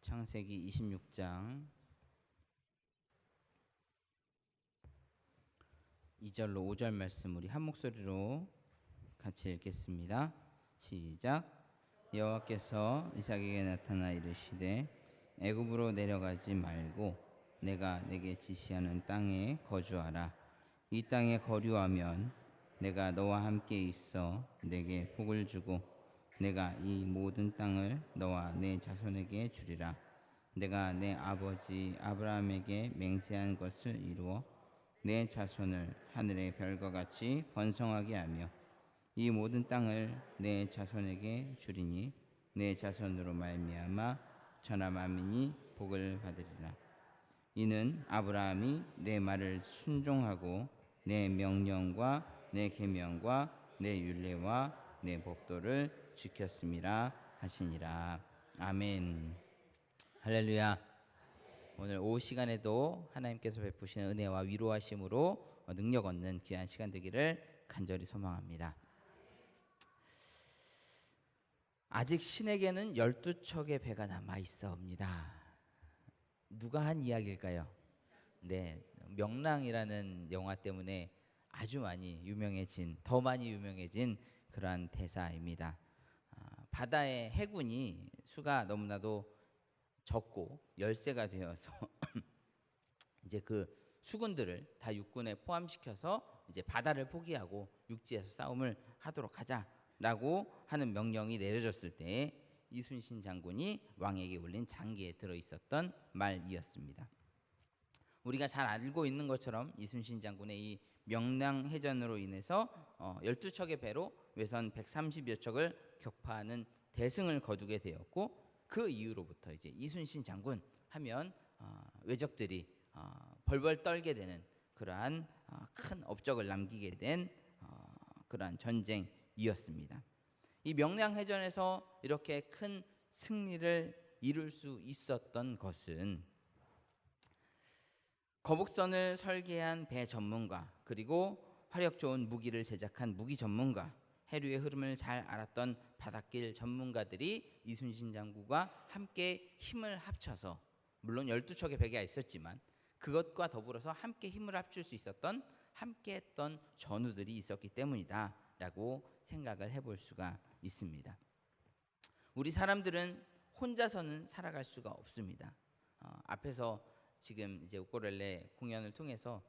창세기 26장 2절로 5절 말씀 우리 한 목소리로 같이 읽겠습니다. 시작. 여호와께서 이삭에게 나타나 이르시되 애굽으로 내려가지 말고 내가 내게 지시하는 땅에 거주하라. 이 땅에 거류하면 내가 너와 함께 있어 내게 복을 주고 내가 이 모든 땅을 너와 내 자손에게 주리라. 내가 내 아버지 아브라함에게 맹세한 것을 이루어 내 자손을 하늘의 별과 같이 번성하게 하며 이 모든 땅을 내 자손에게 주리니 내 자손으로 말미암아 천하 만민이 복을 받으리라. 이는 아브라함이 내 말을 순종하고 내 명령과 내 계명과 내 율례와 내 법도를 지켰음이라 하시니라. 아멘. 할렐루야. 오늘 오후 시간에도 하나님께서 베푸시는 은혜와 위로하심으로 능력 얻는 귀한 시간 되기를 간절히 소망합니다. 아직 신에게는 12척의 배가 남아 있어옵니다. 누가 한 이야기일까요? 네, 명랑이라는 영화 때문에 아주 많이 유명해진, 더 많이 유명해진 그러한 대사입니다. 바다의 해군이 수가 너무나도 적고 열세가 되어서 이제 그 수군들을 다 육군에 포함시켜서 이제 바다를 포기하고 육지에서 싸움을 하도록 하자라고 하는 명령이 내려졌을 때 이순신 장군이 왕에게 올린 장기에 들어 있었던 말이었습니다. 우리가 잘 알고 있는 것처럼 이순신 장군의 이 명랑해전으로 인해서 12척의 배로 외선 130여 척을 격파하는 대승을 거두게 되었고, 그 이후로부터 이제 이순신 장군 하면 외적들이 벌벌 떨게 되는 그러한 큰 업적을 남기게 된 그러한 전쟁이었습니다. 이 명량해전에서 이렇게 큰 승리를 이룰 수 있었던 것은 거북선을 설계한 배 전문가, 그리고 화력 좋은 무기를 제작한 무기 전문가, 해류의 흐름을 잘 알았던 바닷길 전문가들이 이순신 장군과 함께 힘을 합쳐서, 물론 12척의 배가 있었지만 그것과 더불어서 함께 힘을 합칠 수 있었던, 함께 했던 전우들이 있었기 때문이다 라고 생각을 해볼 수가 있습니다. 우리 사람들은 혼자서는 살아갈 수가 없습니다. 앞에서 지금 이제 우쿨렐레 공연을 통해서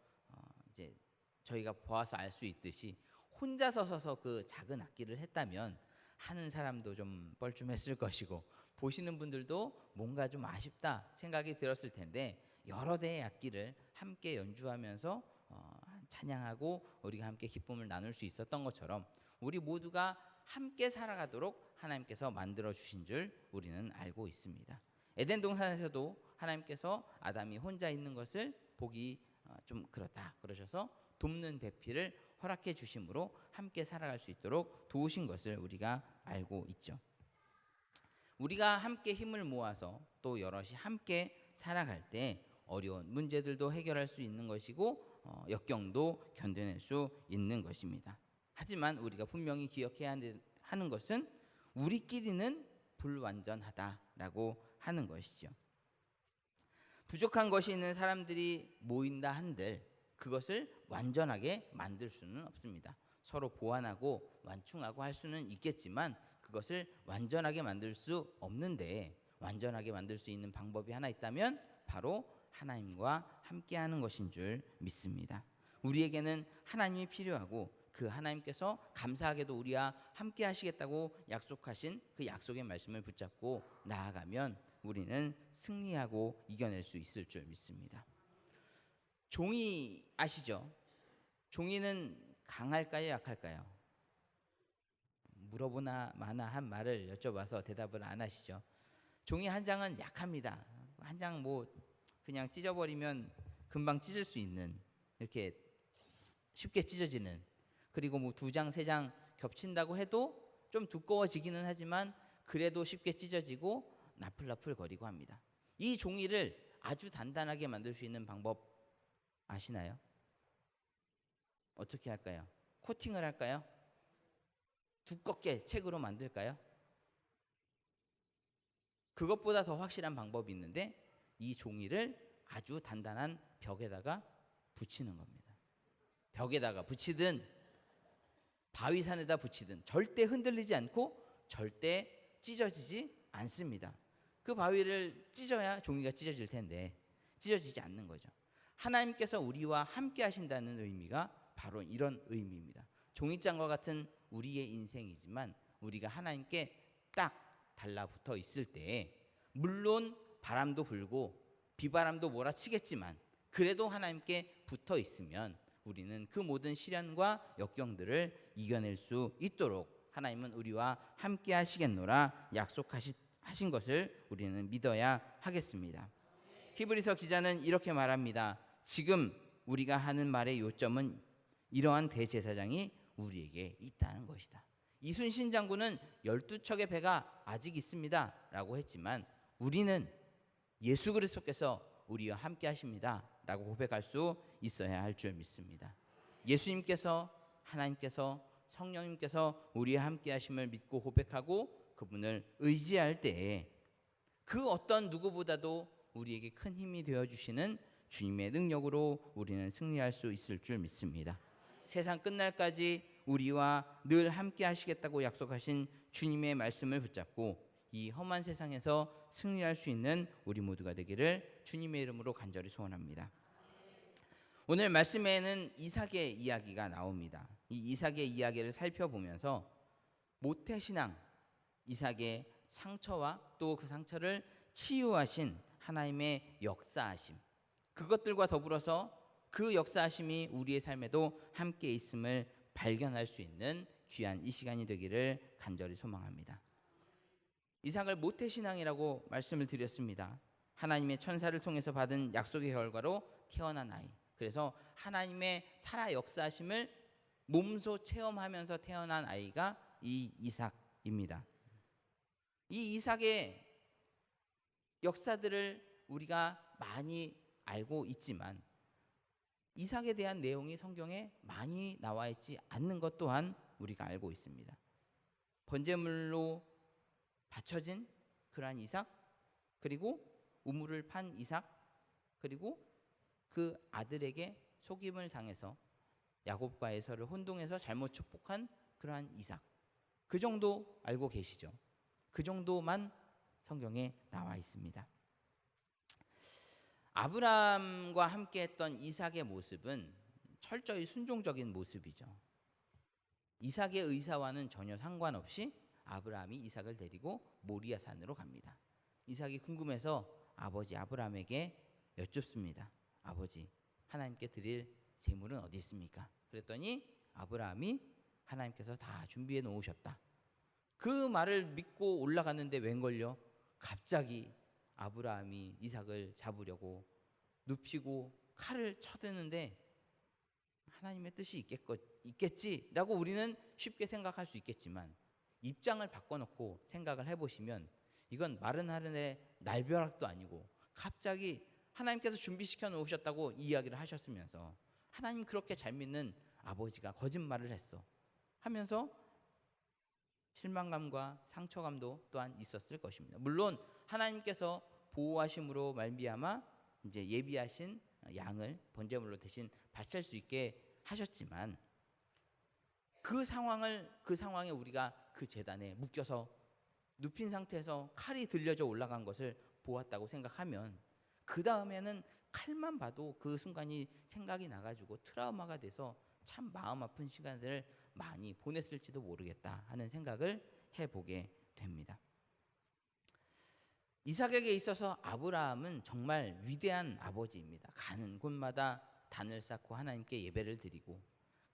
이제 저희가 보아서 알 수 있듯이 혼자서 서서 그 작은 악기를 했다면 하는 사람도 좀 뻘쭘했을 것이고 보시는 분들도 뭔가 좀 아쉽다 생각이 들었을 텐데, 여러 대의 악기를 함께 연주하면서 찬양하고 우리가 함께 기쁨을 나눌 수 있었던 것처럼 우리 모두가 함께 살아가도록 하나님께서 만들어 주신 줄 우리는 알고 있습니다. 에덴 동산에서도 하나님께서 아담이 혼자 있는 것을 보기 좀 그렇다 그러셔서 돕는 배필을 허락해 주심으로 함께 살아갈 수 있도록 도우신 것을 우리가 알고 있죠. 우리가 함께 힘을 모아서 또 여럿이 함께 살아갈 때 어려운 문제들도 해결할 수 있는 것이고 역경도 견뎌낼 수 있는 것입니다. 하지만 우리가 분명히 기억해야 하는 것은 우리끼리는 불완전하다라고 하는 것이죠. 부족한 것이 있는 사람들이 모인다 한들 그것을 완전하게 만들 수는 없습니다. 서로 보완하고 완충하고 할 수는 있겠지만 그것을 완전하게 만들 수 없는데, 완전하게 만들 수 있는 방법이 하나 있다면 바로 하나님과 함께하는 것인 줄 믿습니다. 우리에게는 하나님이 필요하고 그 하나님께서 감사하게도 우리와 함께 하시겠다고 약속하신 그 약속의 말씀을 붙잡고 나아가면 우리는 승리하고 이겨낼 수 있을 줄 믿습니다. 종이 아시죠? 종이는 강할까요, 약할까요? 물어보나 마나 한 말을 여쭤봐서 대답을 안 하시죠. 종이 한 장은 약합니다. 한 장 뭐 그냥 찢어버리면 금방 찢을 수 있는, 이렇게 쉽게 찢어지는, 그리고 뭐 2장 3장 겹친다고 해도 좀 두꺼워지기는 하지만 그래도 쉽게 찢어지고 나풀나풀 거리고 합니다. 이 종이를 아주 단단하게 만들 수 있는 방법 아시나요? 어떻게 할까요? 코팅을 할까요? 두껍게 책으로 만들까요? 그것보다 더 확실한 방법이 있는데 이 종이를 아주 단단한 벽에다가 붙이는 겁니다. 벽에다가 붙이든 바위산에다 붙이든 절대 흔들리지 않고 절대 찢어지지 않습니다. 그 바위를 찢어야 종이가 찢어질 텐데 찢어지지 않는 거죠. 하나님께서 우리와 함께 하신다는 의미가 바로 이런 의미입니다. 종이장과 같은 우리의 인생이지만 우리가 하나님께 딱 달라붙어 있을 때 물론 바람도 불고 비바람도 몰아치겠지만 그래도 하나님께 붙어 있으면 우리는 그 모든 시련과 역경들을 이겨낼 수 있도록 하나님은 우리와 함께 하시겠노라 약속하신 것을 우리는 믿어야 하겠습니다. 히브리서 기자는 이렇게 말합니다. 지금 우리가 하는 말의 요점은 이러한 대제사장이 우리에게 있다는 것이다. 이순신 장군은 12척의 배가 아직 있습니다 라고 했지만 우리는 예수 그리스도께서 우리와 함께 하십니다 라고 고백할 수 있어야 할 줄 믿습니다. 예수님께서 하나님께서 성령님께서 우리와 함께 하심을 믿고 고백하고 그분을 의지할 때에 그 어떤 누구보다도 우리에게 큰 힘이 되어주시는 주님의 능력으로 우리는 승리할 수 있을 줄 믿습니다. 세상 끝날까지 우리와 늘 함께 하시겠다고 약속하신 주님의 말씀을 붙잡고 이 험한 세상에서 승리할 수 있는 우리 모두가 되기를 주님의 이름으로 간절히 소원합니다. 오늘 말씀에는 이삭의 이야기가 나옵니다. 이 이삭의 이야기를 살펴보면서 모태신앙, 이삭의 상처와 또 그 상처를 치유하신 하나님의 역사하심, 그것들과 더불어서 그 역사하심이 우리의 삶에도 함께 있음을 발견할 수 있는 귀한 이 시간이 되기를 간절히 소망합니다. 이삭을 모태신앙이라고 말씀을 드렸습니다. 하나님의 천사를 통해서 받은 약속의 결과로 태어난 아이. 그래서 하나님의 살아 역사하심을 몸소 체험하면서 태어난 아이가 이 이삭입니다. 이 이삭의 역사들을 우리가 많이 알고 있지만 이삭에 대한 내용이 성경에 많이 나와 있지 않는 것 또한 우리가 알고 있습니다. 번제물로 바쳐진 그러한 이삭, 그리고 우물을 판 이삭, 그리고 그 아들에게 속임을 당해서 야곱과 에서를 혼동해서 잘못 축복한 그러한 이삭, 그 정도 알고 계시죠? 그 정도만 성경에 나와 있습니다. 아브라함과 함께 했던 이삭의 모습은 철저히 순종적인 모습이죠. 이삭의 의사와는 전혀 상관없이 아브라함이 이삭을 데리고 모리아 산으로 갑니다. 이삭이 궁금해서 아버지 아브라함에게 여쭙습니다. 아버지, 하나님께 드릴 제물은 어디 있습니까? 그랬더니 아브라함이 하나님께서 다 준비해 놓으셨다. 그 말을 믿고 올라갔는데 웬걸요? 갑자기 아브라함이 이삭을 잡으려고 눕히고 칼을 쳐드는데 하나님의 뜻이 있겠지라고 우리는 쉽게 생각할 수 있겠지만 입장을 바꿔놓고 생각을 해보시면 이건 마른 하늘의 날벼락도 아니고 갑자기 하나님께서 준비시켜 놓으셨다고 이야기를 하셨으면서 하나님 그렇게 잘 믿는 아버지가 거짓말을 했어 하면서 실망감과 상처감도 또한 있었을 것입니다. 물론 하나님께서 보호하심으로 말미암아 이제 예비하신 양을 번제물로 대신 바칠 수 있게 하셨지만 그 상황에 우리가 그 제단에 묶여서 눕힌 상태에서 칼이 들려져 올라간 것을 보았다고 생각하면 그 다음에는 칼만 봐도 그 순간이 생각이 나가지고 트라우마가 돼서 참 마음 아픈 시간들을 많이 보냈을지도 모르겠다 하는 생각을 해보게 됩니다. 이삭에게 있어서 아브라함은 정말 위대한 아버지입니다. 가는 곳마다 단을 쌓고 하나님께 예배를 드리고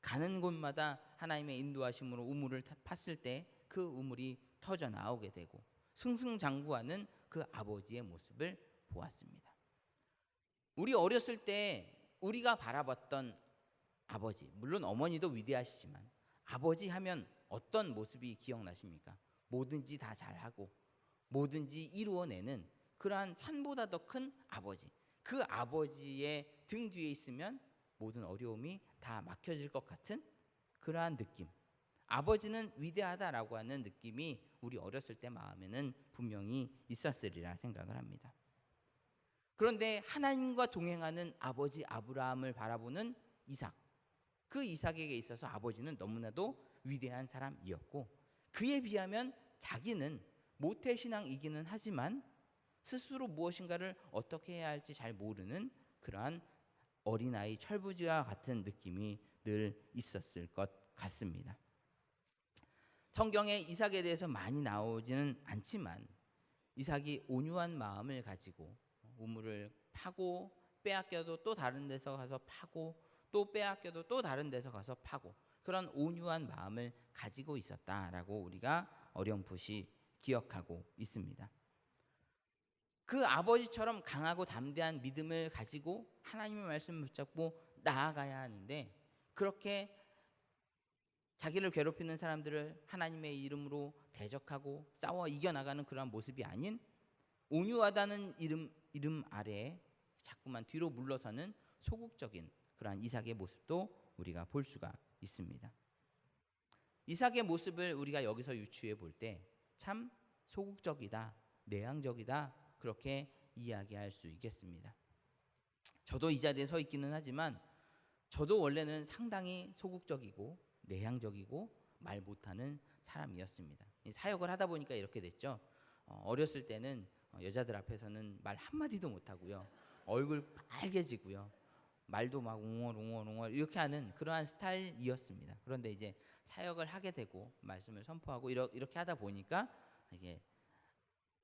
가는 곳마다 하나님의 인도하심으로 우물을 팠을 때 그 우물이 터져 나오게 되고 승승장구하는 그 아버지의 모습을 보았습니다. 우리 어렸을 때 우리가 바라봤던 아버지, 물론 어머니도 위대하시지만 아버지 하면 어떤 모습이 기억나십니까? 뭐든지 다 잘하고 뭐든지 이루어내는 그러한 산보다 더 큰 아버지, 그 아버지의 등 뒤에 있으면 모든 어려움이 다 막혀질 것 같은 그러한 느낌. 아버지는 위대하다라고 하는 느낌이 우리 어렸을 때 마음에는 분명히 있었으리라 생각을 합니다. 그런데 하나님과 동행하는 아버지 아브라함을 바라보는 이삭, 그 이삭에게 있어서 아버지는 너무나도 위대한 사람이었고, 그에 비하면 자기는 모태신앙이기는 하지만 스스로 무엇인가를 어떻게 해야 할지 잘 모르는 그러한 어린아이 철부지와 같은 느낌이 늘 있었을 것 같습니다. 성경에 이삭에 대해서 많이 나오지는 않지만 이삭이 온유한 마음을 가지고 우물을 파고 빼앗겨도 또 다른 데서 가서 파고 또 빼앗겨도 또 다른 데서 가서 파고, 그런 온유한 마음을 가지고 있었다라고 우리가 어렴풋이 기억하고 있습니다. 그 아버지처럼 강하고 담대한 믿음을 가지고 하나님의 말씀을 붙잡고 나아가야 하는데, 그렇게 자기를 괴롭히는 사람들을 하나님의 이름으로 대적하고 싸워 이겨나가는 그러한 모습이 아닌 온유하다는 이름 아래에 자꾸만 뒤로 물러서는 소극적인 그러한 이삭의 모습도 우리가 볼 수가 있습니다. 이삭의 모습을 우리가 여기서 유추해 볼 때 참 소극적이다, 내향적이다, 그렇게 이야기할 수 있겠습니다. 저도 이 자리에 서 있기는 하지만 저도 원래는 상당히 소극적이고 내향적이고 말 못하는 사람이었습니다. 사역을 하다 보니까 이렇게 됐죠. 어렸을 때는 여자들 앞에서는 말 한마디도 못하고요, 얼굴 빨개지고요, 말도 막 웅얼웅얼 이렇게 하는 그러한 스타일이었습니다. 그런데 이제 사역을 하게 되고 말씀을 선포하고 이렇게 하다 보니까 이게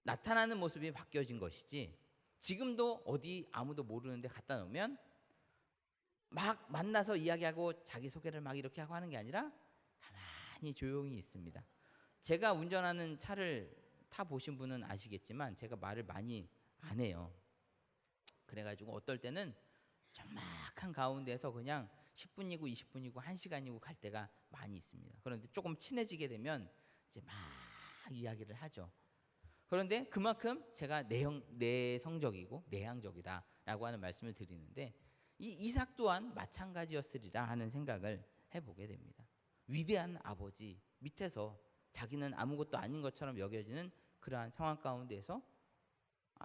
나타나는 모습이 바뀌어진 것이지, 지금도 어디 아무도 모르는데 갖다 놓으면 막 만나서 이야기하고 자기소개를 막 이렇게 하고 하는 게 아니라 가만히 조용히 있습니다. 제가 운전하는 차를 타보신 분은 아시겠지만 제가 말을 많이 안 해요. 그래가지고 어떨 때는 적막한 가운데서 그냥 10분이고 20분이고 1시간이고 갈 때가 많이 있습니다. 그런데 조금 친해지게 되면 이제 막 이야기를 하죠. 그런데 그만큼 제가 내성적이고 내향적이다라고 하는 말씀을 드리는데, 이 이삭 또한 마찬가지였으리라 하는 생각을 해보게 됩니다. 위대한 아버지 밑에서 자기는 아무것도 아닌 것처럼 여겨지는 그러한 상황 가운데에서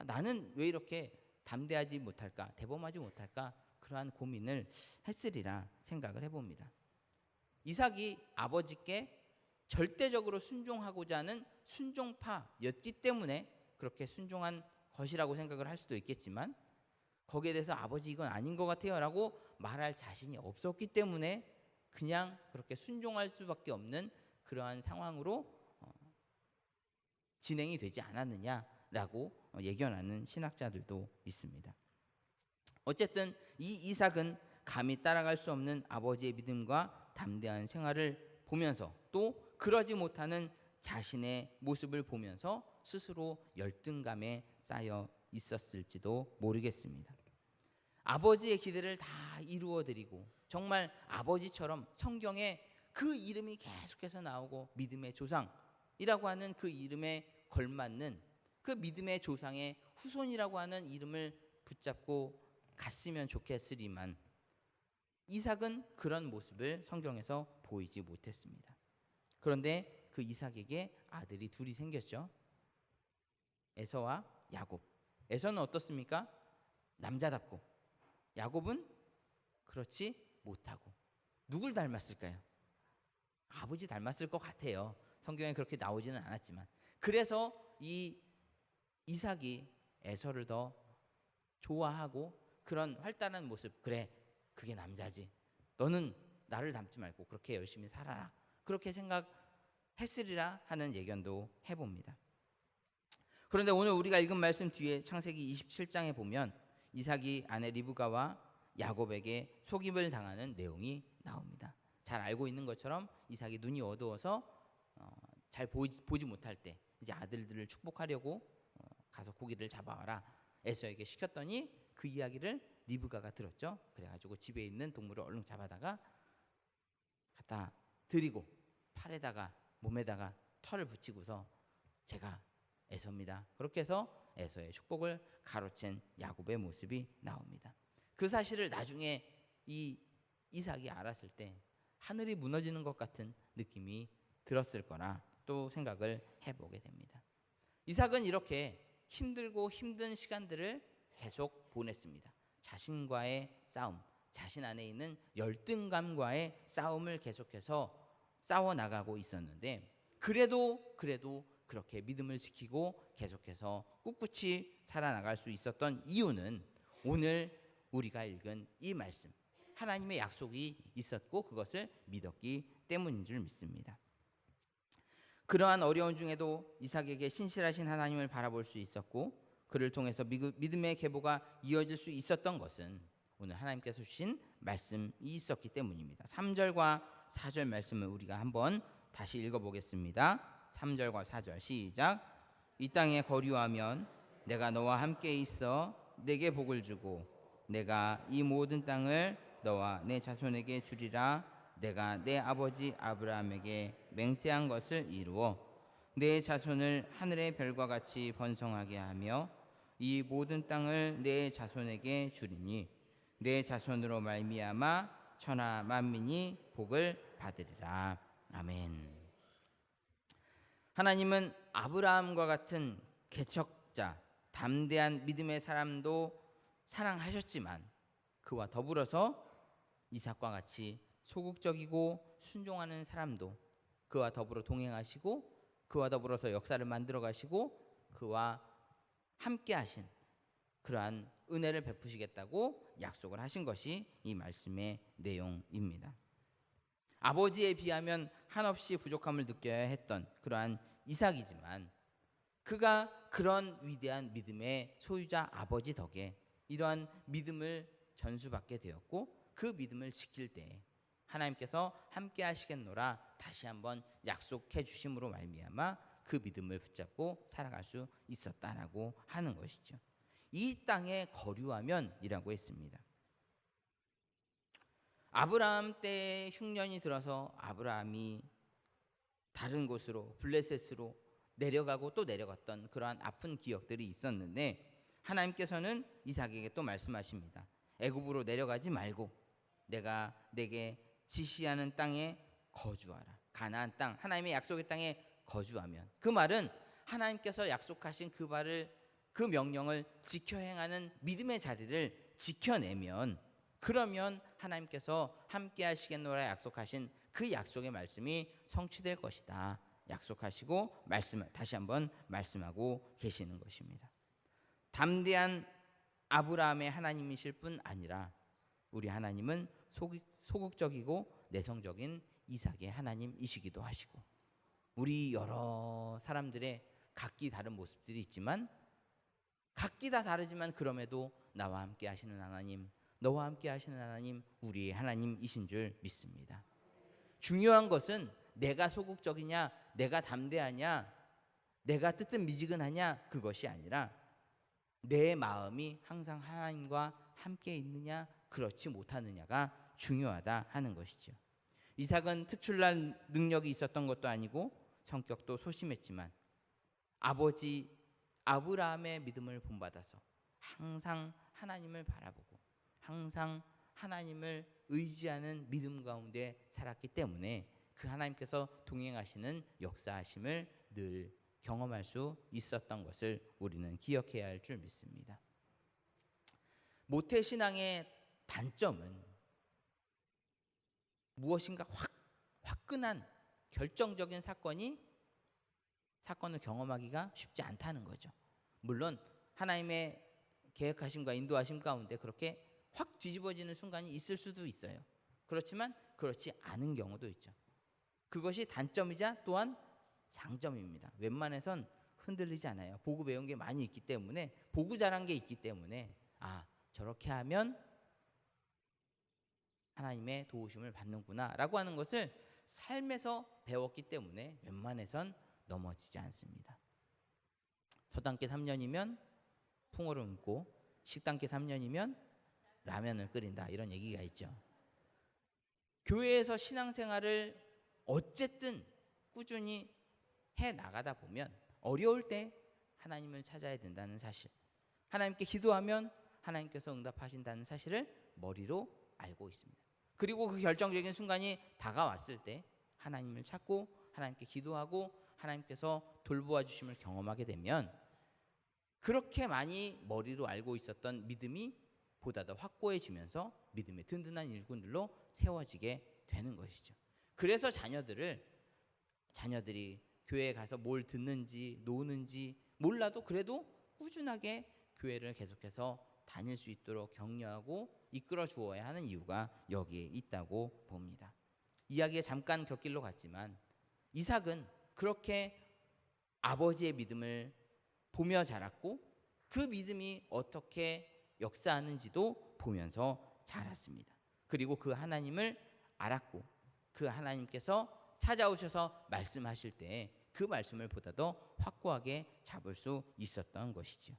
나는 왜 이렇게 담대하지 못할까, 대범하지 못할까, 그러한 고민을 했으리라 생각을 해봅니다. 이삭이 아버지께 절대적으로 순종하고자 하는 순종파였기 때문에 그렇게 순종한 것이라고 생각을 할 수도 있겠지만, 거기에 대해서 아버지 이건 아닌 것 같아요 라고 말할 자신이 없었기 때문에 그냥 그렇게 순종할 수밖에 없는 그러한 상황으로 진행이 되지 않았느냐라고 예견하는 신학자들도 있습니다. 어쨌든 이 이삭은 감히 따라갈 수 없는 아버지의 믿음과 담대한 생활을 보면서 또 그러지 못하는 자신의 모습을 보면서 스스로 열등감에 쌓여 있었을지도 모르겠습니다. 아버지의 기대를 다 이루어드리고 정말 아버지처럼 성경에 그 이름이 계속해서 나오고 믿음의 조상이라고 하는 그 이름에 걸맞는 그 믿음의 조상의 후손이라고 하는 이름을 붙잡고 갔으면 좋겠으리만, 이삭은 그런 모습을 성경에서 보이지 못했습니다. 그런데 그 이삭에게 아들이 둘이 생겼죠. 에서와 야곱. 에서는 어떻습니까? 남자답고, 야곱은 그렇지 못하고. 누굴 닮았을까요? 아버지 닮았을 것 같아요. 성경에 그렇게 나오지는 않았지만. 그래서 이 이삭이 에서를 더 좋아하고 그런 활달한 모습, 그래 그게 남자지, 너는 나를 닮지 말고 그렇게 열심히 살아라, 그렇게 생각했으리라 하는 예견도 해봅니다. 그런데 오늘 우리가 읽은 말씀 뒤에 창세기 27장에 보면 이삭이 아내 리브가와 야곱에게 속임을 당하는 내용이 나옵니다. 잘 알고 있는 것처럼 이삭이 눈이 어두워서 잘 보지 못할 때 이제 아들들을 축복하려고 가서 고기를 잡아와라 에서에게 시켰더니 그 이야기를 리브가가 들었죠. 그래가지고 집에 있는 동물을 얼른 잡아다가 갖다 드리고 팔에다가 몸에다가 털을 붙이고서 제가 에서입니다, 그렇게 해서 에서의 축복을 가로챈 야곱의 모습이 나옵니다. 그 사실을 나중에 이 이삭이 알았을 때 하늘이 무너지는 것 같은 느낌이 들었을 거라 또 생각을 해보게 됩니다. 이삭은 이렇게 힘들고 힘든 시간들을 계속 보냈습니다. 자신과의 싸움, 자신 안에 있는 열등감과의 싸움을 계속해서 싸워나가고 있었는데 그래도 그렇게 믿음을 지키고 계속해서 꿋꿋이 살아나갈 수 있었던 이유는 오늘 우리가 읽은 이 말씀, 하나님의 약속이 있었고 그것을 믿었기 때문인 줄 믿습니다. 그러한 어려운 중에도 이삭에게 신실하신 하나님을 바라볼 수 있었고 그를 통해서 믿음의 계보가 이어질 수 있었던 것은 오늘 하나님께서 주신 말씀이 있었기 때문입니다. 3절과 4절 말씀을 우리가 한번 다시 읽어보겠습니다. 3절과 4절 시작. 이 땅에 거류하면 내가 너와 함께 있어 내게 복을 주고 내가 이 모든 땅을 너와 내 자손에게 주리라. 내가 내 아버지 아브라함에게 맹세한 것을 이루어 내 자손을 하늘의 별과 같이 번성하게 하며 이 모든 땅을 내 자손에게 주리니 내 자손으로 말미암아 천하 만민이 복을 받으리라. 아멘. 하나님은 아브라함과 같은 개척자, 담대한 믿음의 사람도 사랑하셨지만 그와 더불어서 이삭과 같이 소극적이고 순종하는 사람도 그와 더불어 동행하시고 그와 더불어서 역사를 만들어 가시고 그와 함께 하신 그러한 은혜를 베푸시겠다고 약속을 하신 것이 이 말씀의 내용입니다. 아버지에 비하면 한없이 부족함을 느껴야 했던 그러한 이삭이지만 그가 그런 위대한 믿음의 소유자 아버지 덕에 이러한 믿음을 전수받게 되었고 그 믿음을 지킬 때 하나님께서 함께 하시겠노라 다시 한번 약속해 주심으로 말미암아 그 믿음을 붙잡고 살아갈 수 있었다라고 하는 것이죠. 이 땅에 거류하면이라고 했습니다. 아브라함 때 흉년이 들어서 아브라함이 다른 곳으로 블레셋으로 내려가고 또 내려갔던 그러한 아픈 기억들이 있었는데 하나님께서는 이삭에게 또 말씀하십니다. 애굽으로 내려가지 말고 내가 내게 지시하는 땅에 거주하라. 가나안 땅, 하나님의 약속의 땅에 거주하면 그 말은 하나님께서 약속하신 그 명령을 지켜 행하는 믿음의 자리를 지켜내면 그러면 하나님께서 함께 하시겠노라 약속하신 그 약속의 말씀이 성취될 것이다. 약속하시고 말씀을 다시 한번 말씀하고 계시는 것입니다. 담대한 아브라함의 하나님이실 뿐 아니라 우리 하나님은 소극적이고 내성적인 이삭의 하나님이시기도 하시고 우리 여러 사람들의 각기 다른 모습들이 있지만 각기 다 다르지만 그럼에도 나와 함께 하시는 하나님, 너와 함께 하시는 하나님, 우리의 하나님이신 줄 믿습니다. 중요한 것은 내가 소극적이냐, 내가 담대하냐, 내가 뜨뜻미지근하냐 그것이 아니라 내 마음이 항상 하나님과 함께 있느냐 그렇지 못하느냐가 중요하다 하는 것이죠. 이삭은 특출난 능력이 있었던 것도 아니고 성격도 소심했지만 아버지 아브라함의 믿음을 본받아서 항상 하나님을 바라보고 항상 하나님을 의지하는 믿음 가운데 살았기 때문에 그 하나님께서 동행하시는 역사하심을 늘 경험할 수 있었던 것을 우리는 기억해야 할 줄 믿습니다. 모태신앙의 단점은 무엇인가 화끈한 결정적인 사건을 경험하기가 쉽지 않다는 거죠. 물론 하나님의 계획하심과 인도하심 가운데 그렇게 확 뒤집어지는 순간이 있을 수도 있어요. 그렇지만 그렇지 않은 경우도 있죠. 그것이 단점이자 또한 장점입니다. 웬만해선 흔들리지 않아요. 보고 배운 게 많이 있기 때문에 보고 자란 게 있기 때문에 저렇게 하면 하나님의 도우심을 받는구나 라고 하는 것을 삶에서 배웠기 때문에 웬만해선 넘어지지 않습니다. 서당계 3년이면 풍어를 읊고 식당계 3년이면 라면을 끓인다 이런 얘기가 있죠. 교회에서 신앙생활을 어쨌든 꾸준히 해 나가다 보면 어려울 때 하나님을 찾아야 된다는 사실, 하나님께 기도하면 하나님께서 응답하신다는 사실을 머리로 알고 있습니다. 그리고 그 결정적인 순간이 다가왔을 때 하나님을 찾고 하나님께 기도하고 하나님께서 돌보아 주심을 경험하게 되면 그렇게 많이 머리로 알고 있었던 믿음이 보다 더 확고해지면서 믿음의 든든한 일꾼들로 세워지게 되는 것이죠. 그래서 자녀들이 교회에 가서 뭘 듣는지 노는지 몰라도 그래도 꾸준하게 교회를 계속해서 다닐 수 있도록 격려하고 이끌어 주어야 하는 이유가 여기에 있다고 봅니다. 이야기에 잠깐 곁길로 갔지만 이삭은 그렇게 아버지의 믿음을 보며 자랐고 그 믿음이 어떻게 역사하는지도 보면서 자랐습니다. 그리고 그 하나님을 알았고 그 하나님께서 찾아오셔서 말씀하실 때 그 말씀을 보다 더 확고하게 잡을 수 있었던 것이죠.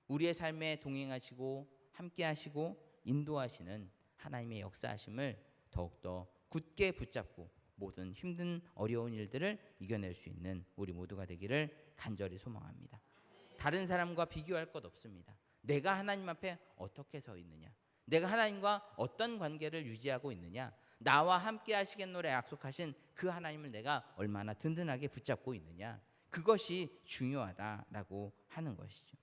우리의 삶에 동행하시고 함께하시고 인도하시는 하나님의 역사하심을 더욱더 굳게 붙잡고 모든 힘든 어려운 일들을 이겨낼 수 있는 우리 모두가 되기를 간절히 소망합니다. 다른 사람과 비교할 것 없습니다. 내가 하나님 앞에 어떻게 서 있느냐, 내가 하나님과 어떤 관계를 유지하고 있느냐, 나와 함께 하시겠노라 약속하신 그 하나님을 내가 얼마나 든든하게 붙잡고 있느냐, 그것이 중요하다라고 하는 것이죠.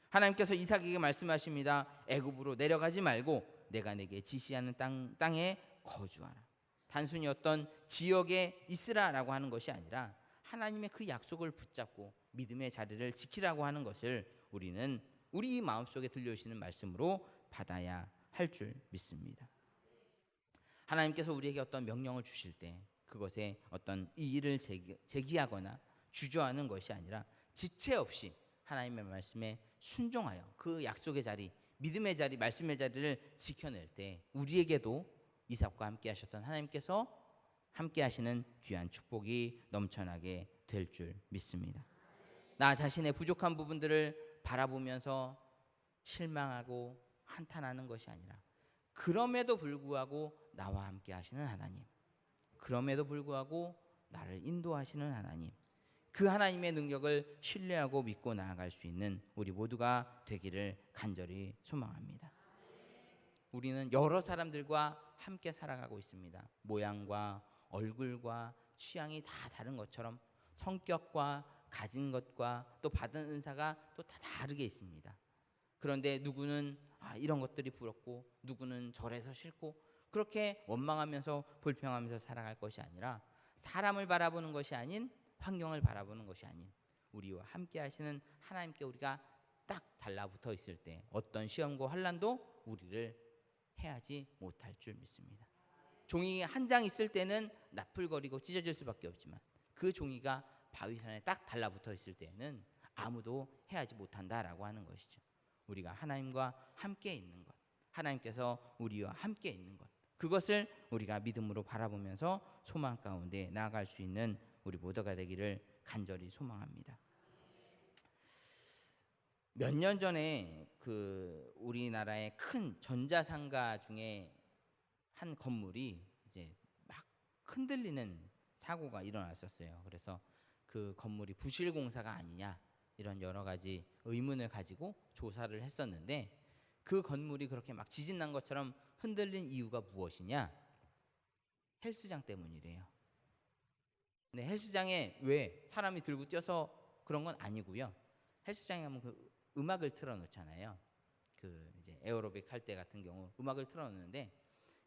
하나님께서 이삭에게 말씀하십니다. 애굽으로 내려가지 말고 내가 내게 지시하는 땅에 거주하라. 단순히 어떤 지역에 있으라라고 하는 것이 아니라 하나님의 그 약속을 붙잡고 믿음의 자리를 지키라고 하는 것을 우리는 우리 마음속에 들려오시는 말씀으로 받아야 할 줄 믿습니다. 하나님께서 우리에게 어떤 명령을 주실 때 그것에 어떤 이의를 제기하거나 주저하는 것이 아니라 지체 없이 하나님의 말씀에 순종하여 그 약속의 자리, 믿음의 자리, 말씀의 자리를 지켜낼 때 우리에게도 이삭과 함께 하셨던 하나님께서 함께 하시는 귀한 축복이 넘쳐나게 될 줄 믿습니다. 나 자신의 부족한 부분들을 바라보면서 실망하고 한탄하는 것이 아니라 그럼에도 불구하고 나와 함께 하시는 하나님, 그럼에도 불구하고 나를 인도하시는 하나님, 그 하나님의 능력을 신뢰하고 믿고 나아갈 수 있는 우리 모두가 되기를 간절히 소망합니다. 우리는 여러 사람들과 함께 살아가고 있습니다. 모양과 얼굴과 취향이 다 다른 것처럼 성격과 가진 것과 또 받은 은사가 또 다 다르게 있습니다. 그런데 누구는 이런 것들이 부럽고 누구는 저래서 싫고 그렇게 원망하면서 불평하면서 살아갈 것이 아니라 사람을 바라보는 것이 아닌 환경을 바라보는 것이 아닌 우리와 함께 하시는 하나님께 우리가 딱 달라붙어 있을 때 어떤 시험과 환난도 우리를 해하지 못할 줄 믿습니다. 종이 한 장 있을 때는 나풀거리고 찢어질 수밖에 없지만 그 종이가 바위선에 딱 달라붙어 있을 때는 아무도 해하지 못한다라고 하는 것이죠. 우리가 하나님과 함께 있는 것, 하나님께서 우리와 함께 있는 것, 그것을 우리가 믿음으로 바라보면서 소망 가운데 나아갈 수 있는 우리 모두가 되기를 간절히 소망합니다. 몇 년 전에 그 우리나라의 큰 전자상가 중에 한 건물이 이제 막 흔들리는 사고가 일어났었어요. 그래서 그 건물이 부실 공사가 아니냐 이런 여러 가지 의문을 가지고 조사를 했었는데 그 건물이 그렇게 막 지진 난 것처럼 흔들린 이유가 무엇이냐? 헬스장 때문이래요. 근데 헬스장에 왜 사람이 들고 뛰어서 그런 건 아니고요. 헬스장에 가면 그 음악을 틀어놓잖아요. 그 이제 에어로빅 할 때 같은 경우 음악을 틀어놓는데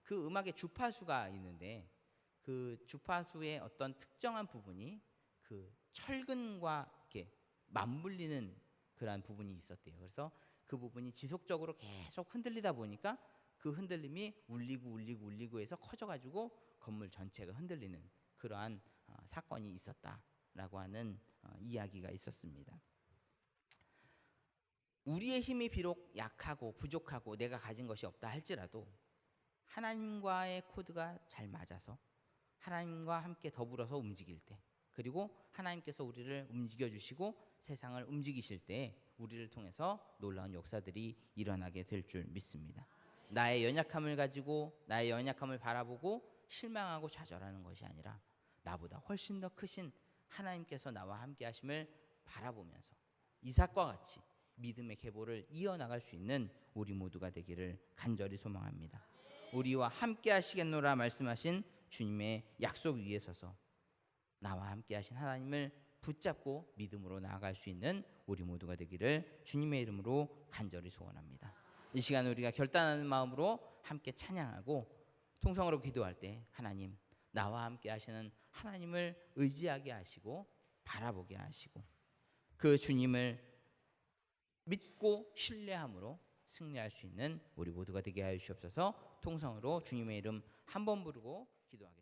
그 음악의 주파수가 있는데 그 주파수의 어떤 특정한 부분이 그 철근과 이렇게 맞물리는 그러한 부분이 있었대요. 그래서 그 부분이 지속적으로 계속 흔들리다 보니까 그 흔들림이 울리고 해서 커져가지고 건물 전체가 흔들리는 그러한 사건이 있었다라고 하는 이야기가 있었습니다. 우리의 힘이 비록 약하고 부족하고 내가 가진 것이 없다 할지라도 하나님과의 코드가 잘 맞아서 하나님과 함께 더불어서 움직일 때 그리고 하나님께서 우리를 움직여주시고 세상을 움직이실 때 우리를 통해서 놀라운 역사들이 일어나게 될 줄 믿습니다. 나의 연약함을 가지고 나의 연약함을 바라보고 실망하고 좌절하는 것이 아니라 나보다 훨씬 더 크신 하나님께서 나와 함께 하심을 바라보면서 이삭과 같이 믿음의 계보를 이어나갈 수 있는 우리 모두가 되기를 간절히 소망합니다. 우리와 함께 하시겠노라 말씀하신 주님의 약속 위에 서서 나와 함께 하신 하나님을 붙잡고 믿음으로 나아갈 수 있는 우리 모두가 되기를 주님의 이름으로 간절히 소원합니다. 이 시간 우리가 결단하는 마음으로 함께 찬양하고 통성으로 기도할 때 하나님, 나와 함께 하시는 하나님을 의지하게 하시고 바라보게 하시고 그 주님을 믿고 신뢰함으로 승리할 수 있는 우리 모두가 되게 하여 주시옵소서. 통성으로 주님의 이름 한 번 부르고 기도하겠습니다.